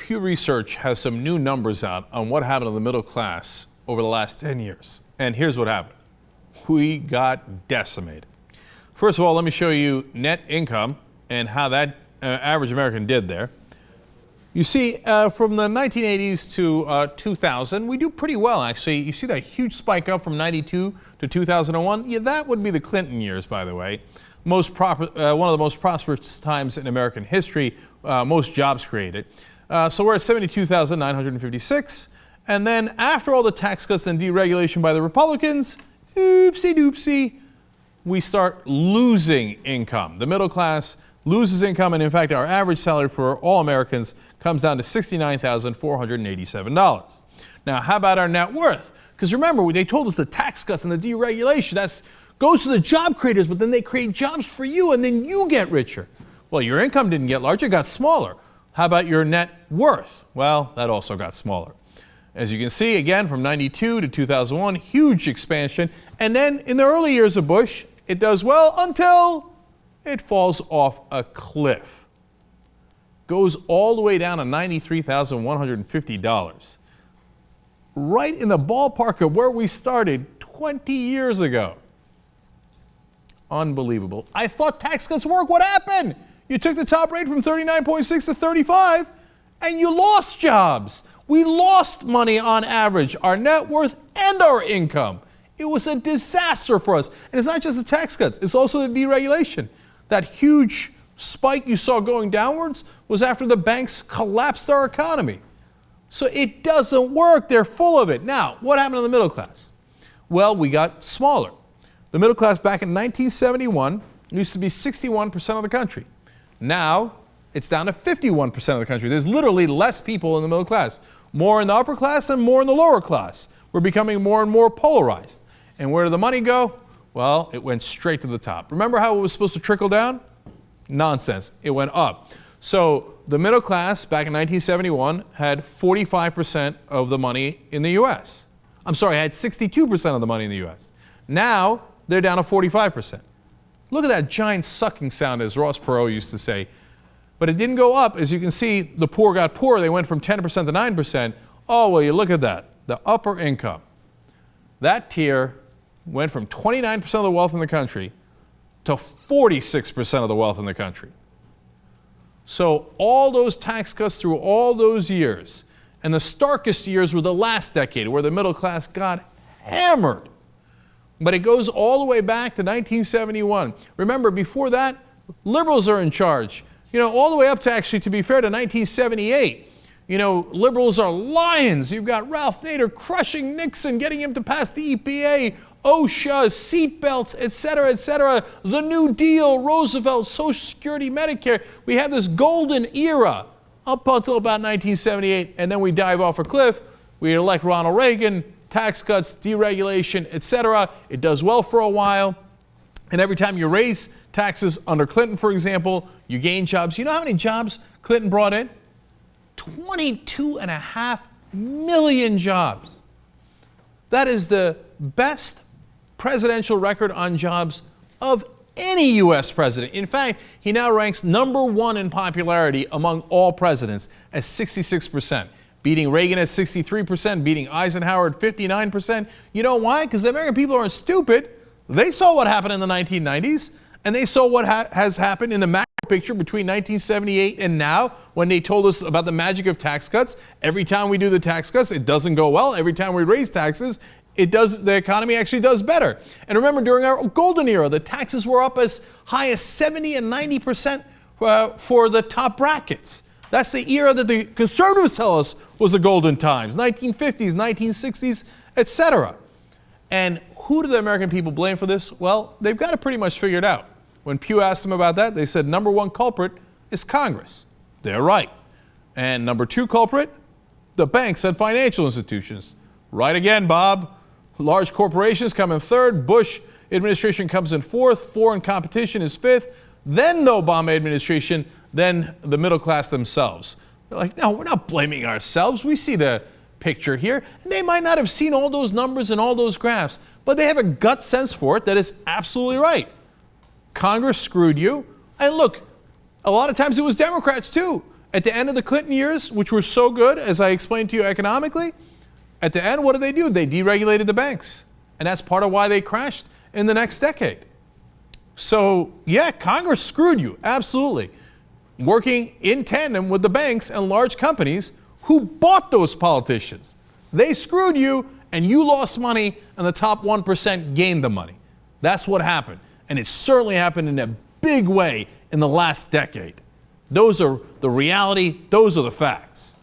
Pew Research has some new numbers out on what happened to the middle class over the last 10 years. And here's what happened. We got decimated. First of all, let me show you net income and how that average American did there. You see, from the 1980s to 2000, we do pretty well, actually. You see that huge spike up from 92 to 2001? Yeah, that would be the Clinton years, by the way. One of the most prosperous times in American history, most jobs created. So we're at 72,956. And then after all the tax cuts and deregulation by the Republicans, oopsie doopsie, we start losing income. The middle class loses income, and in fact, our average salary for all Americans comes down to $69,487. Now, how about our net worth? Because remember, they told us the tax cuts and the deregulation, goes to the job creators, but then they create jobs for you, and then you get richer. Well, your income didn't get larger, it got smaller. How about your net worth? Well, that also got smaller. As you can see, again, from 92 to 2001, huge expansion. And then in the early years of Bush, it does well until it falls off a cliff. Goes all the way down to $93,150. Right in the ballpark of where we started 20 years ago. Unbelievable. I thought tax cuts work. What happened? You took the top rate from 39.6 to 35, and you lost jobs. We lost money on average, our net worth and our income. It was a disaster for us. And it's not just the tax cuts, it's also the deregulation. That huge spike you saw going downwards was after the banks collapsed our economy. So it doesn't work. They're full of it. Now, what happened to the middle class? Well, we got smaller. The middle class back in 1971 used to be 61% of the country. Now, it's down to 51% of the country. There's literally less people in the middle class. More in the upper class and more in the lower class. We're becoming more and more polarized. And where did the money go? Well, it went straight to the top. Remember how it was supposed to trickle down? Nonsense. It went up. So the middle class back in 1971 had 45% of the money in the U.S. I'm sorry, had 62% of the money in the U.S. Now they're down to 45%. Look at that giant sucking sound, as Ross Perot used to say. But it didn't go up. As you can see, the poor got poorer. They went from 10% to 9%. Oh, well, you look at that. The upper income. That tier went from 29% of the wealth in the country to 46% of the wealth in the country. So all those tax cuts through all those years, and the starkest years were the last decade where the middle class got hammered. But it goes all the way back to 1971. Remember, before that, liberals are in charge. You know, all the way up to, actually, to be fair, to 1978. You know, liberals are lions. You've got Ralph Nader crushing Nixon, getting him to pass the EPA, OSHA, seatbelts, et cetera, the New Deal, Roosevelt, Social Security, Medicare. We have this golden era up until about 1978, and then we dive off a cliff. We elect Ronald Reagan, tax cuts, deregulation, et cetera. It does well for a while, and every time you raise taxes under Clinton, for example, you gain jobs. You know how many jobs Clinton brought in? 22.5 million jobs. That is the best presidential record on jobs of any U.S. president. In fact, he now ranks #1 in popularity among all presidents at 66%, beating Reagan at 63%, beating Eisenhower at 59%. You know why? Because the American people aren't stupid. They saw what happened in the 1990s, and they saw what has happened in the macro picture between 1978 and now, when they told us about the magic of tax cuts. Every time we do the tax cuts, it doesn't go well. Every time we raise taxes, the economy actually does better. And remember, during our golden era, the taxes were up as high as 70 and 90% for the top brackets. That's the era that the conservatives tell us was the golden times, 1950s, 1960s, etc. And who do the American people blame for this? Well, they've got it pretty much figured out. When Pew asked them about that, they said #1 culprit is Congress. They're right. And #2 culprit, the banks and financial institutions. Right again, Bob. Large corporations come in third. Bush administration comes in fourth. Foreign competition is fifth. Then the Obama administration, then the middle class themselves. They're like, no, we're not blaming ourselves. We see the picture here. And they might not have seen all those numbers and all those graphs, but they have a gut sense for it that is absolutely right. Congress screwed you. And look, a lot of times it was Democrats too. At the end of the Clinton years, which were so good, as I explained to you economically, at the end, what did they do? They deregulated the banks. And that's part of why they crashed in the next decade. So, yeah, Congress screwed you, absolutely. Working in tandem with the banks and large companies who bought those politicians. They screwed you, and you lost money, and the top 1% gained the money. That's what happened. And it certainly happened in a big way in the last decade. Those are the reality, those are the facts.